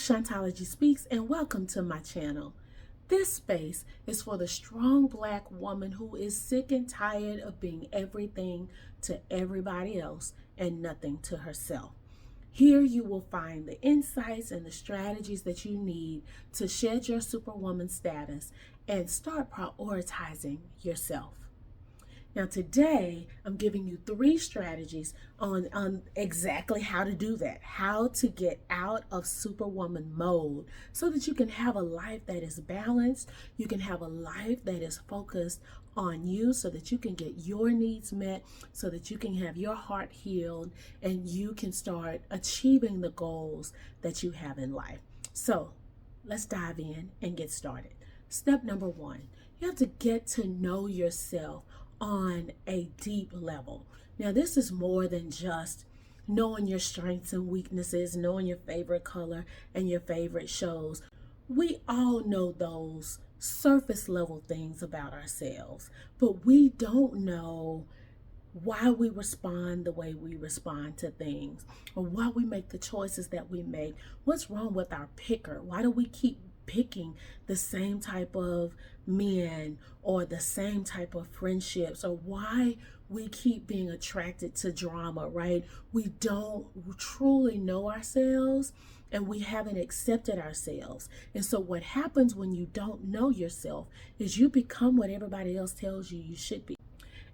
Shantology Speaks, and welcome to my channel. This space is for the strong Black woman who is sick and tired of being everything to everybody else and nothing to herself. Here you will find the insights and the strategies that you need to shed your Superwoman status and start prioritizing yourself. Now today, I'm giving you 3 strategies on exactly how to do that, how to get out of Superwoman mode so that you can have a life that is balanced, you can have a life that is focused on you so that you can get your needs met, so that you can have your heart healed and you can start achieving the goals that you have in life. So let's dive in and get started. Step number 1, you have to get to know yourself on a deep level. Now, this is more than just knowing your strengths and weaknesses, knowing your favorite color and your favorite shows. We all know those surface level things about ourselves, but we don't know why we respond the way we respond to things, or why we make the choices that we make. What's wrong with our picker? Why do we keep picking the same type of men or the same type of friendships, or why we keep being attracted to drama, right? We don't truly know ourselves and we haven't accepted ourselves. And so what happens when you don't know yourself is you become what everybody else tells you you should be.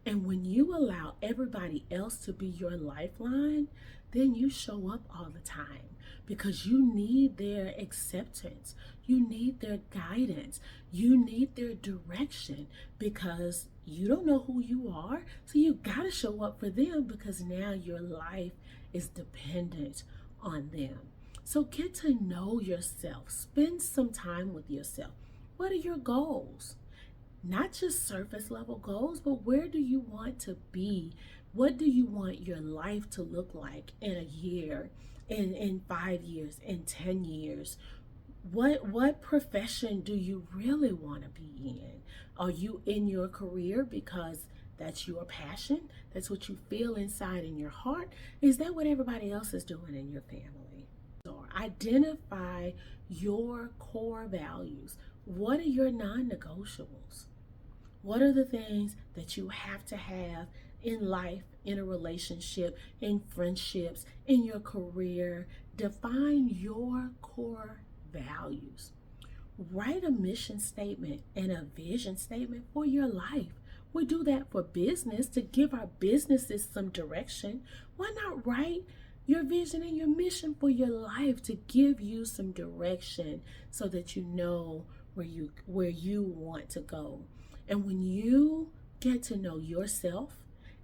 And when you allow everybody else to be your lifeline, then you show up all the time because you need their acceptance. You need their guidance. You need their direction because you don't know who you are. So you got to show up for them because now your life is dependent on them. So get to know yourself. Spend some time with yourself. What are your goals? Not just surface level goals, but where do you want to be? What do you want your life to look like in a year, in 5 years, in 10 years? What profession do you really want to be in? Are you in your career because that's your passion? That's what you feel inside in your heart? Is that what everybody else is doing in your family? So identify your core values. What are your non-negotiables? What are the things that you have to have in life, in a relationship, in friendships, in your career? Define your core values. Write a mission statement and a vision statement for your life. We do that for business to give our businesses some direction. Why not write your vision and your mission for your life to give you some direction so that you know where you want to go? And when you get to know yourself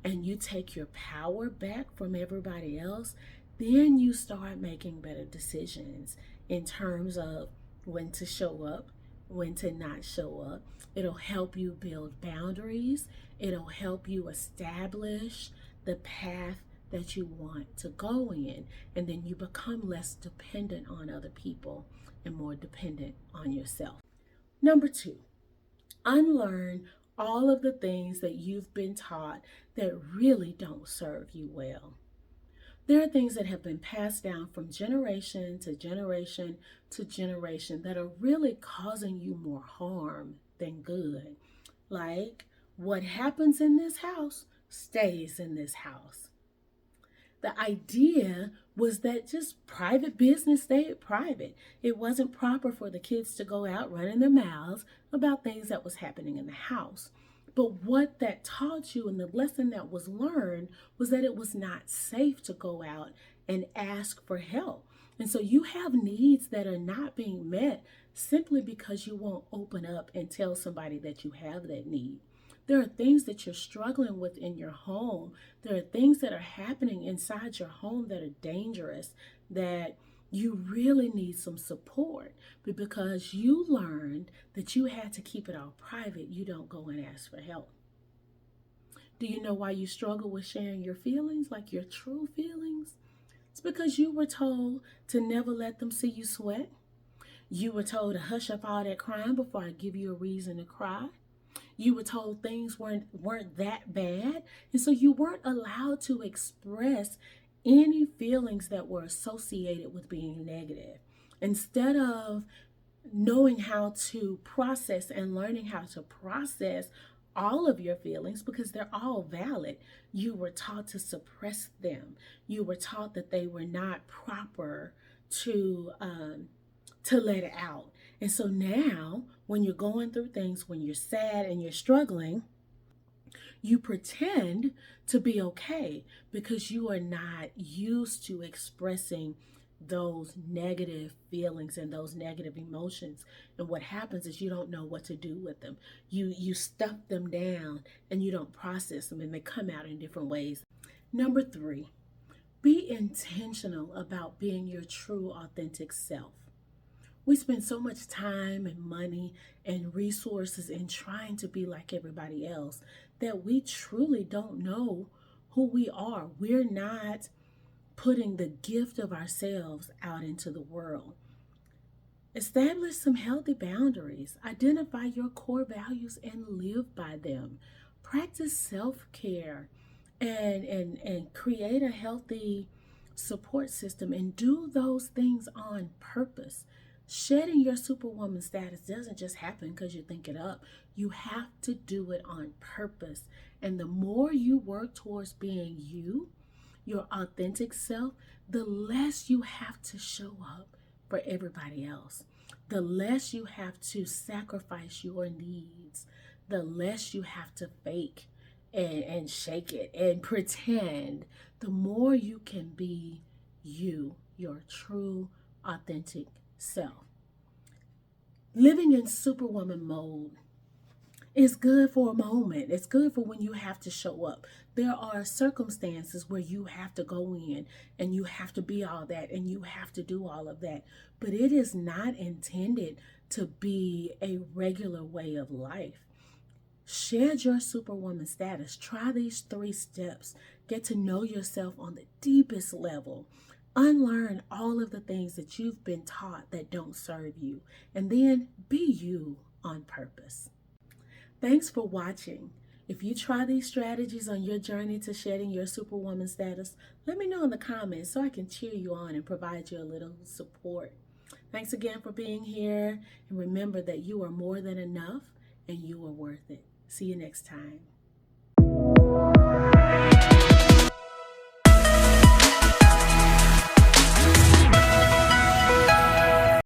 and you take your power back from everybody else, then you start making better decisions in terms of when to show up, when to not show up. It'll help you build boundaries. It'll help you establish the path that you want to go in. And then you become less dependent on other people and more dependent on yourself. Number 2, unlearn all of the things that you've been taught that really don't serve you well. There are things that have been passed down from generation to generation to generation that are really causing you more harm than good. Like, what happens in this house stays in this house. The idea was that just private business stayed private. It wasn't proper for the kids to go out running their mouths about things that was happening in the house. But what that taught you and the lesson that was learned was that it was not safe to go out and ask for help. And so you have needs that are not being met simply because you won't open up and tell somebody that you have that need. There are things that you're struggling with in your home. There are things that are happening inside your home that are dangerous, that you really need some support. But because you learned that you had to keep it all private, you don't go and ask for help. Do you know why you struggle with sharing your feelings, like your true feelings? It's because you were told to never let them see you sweat. You were told to hush up all that crying before I give you a reason to cry. You were told things weren't that bad, and so you weren't allowed to express any feelings that were associated with being negative. Instead of knowing how to process and learning how to process all of your feelings, because they're all valid, you were taught to suppress them. You were taught that they were not proper to let it out. And so now, when you're going through things, when you're sad and you're struggling, you pretend to be okay because you are not used to expressing those negative feelings and those negative emotions. And what happens is you don't know what to do with them. You stuff them down and you don't process them, and they come out in different ways. Number 3, be intentional about being your true authentic self. We spend so much time and money and resources in trying to be like everybody else that we truly don't know who we are. We're not putting the gift of ourselves out into the world. Establish some healthy boundaries. Identify your core values and live by them. Practice self-care and create a healthy support system, and do those things on purpose. Shedding your superwoman status doesn't just happen because you think it up. You have to do it on purpose. And the more you work towards being you, your authentic self, the less you have to show up for everybody else. The less you have to sacrifice your needs. The less you have to fake and shake it and pretend. The more you can be you, your true, authentic self. Living in superwoman mode is good for a moment. It's good for when you have to show up. There are circumstances where you have to go in and you have to be all that and you have to do all of that. But it is not intended to be a regular way of life. Shed your superwoman status. Try these 3 steps. Get to know yourself on the deepest level. Unlearn all of the things that you've been taught that don't serve you. And then be you on purpose. Thanks for watching. If you try these strategies on your journey to shedding your superwoman status, let me know in the comments so I can cheer you on and provide you a little support. Thanks again for being here. And remember that you are more than enough and you are worth it. See you next time.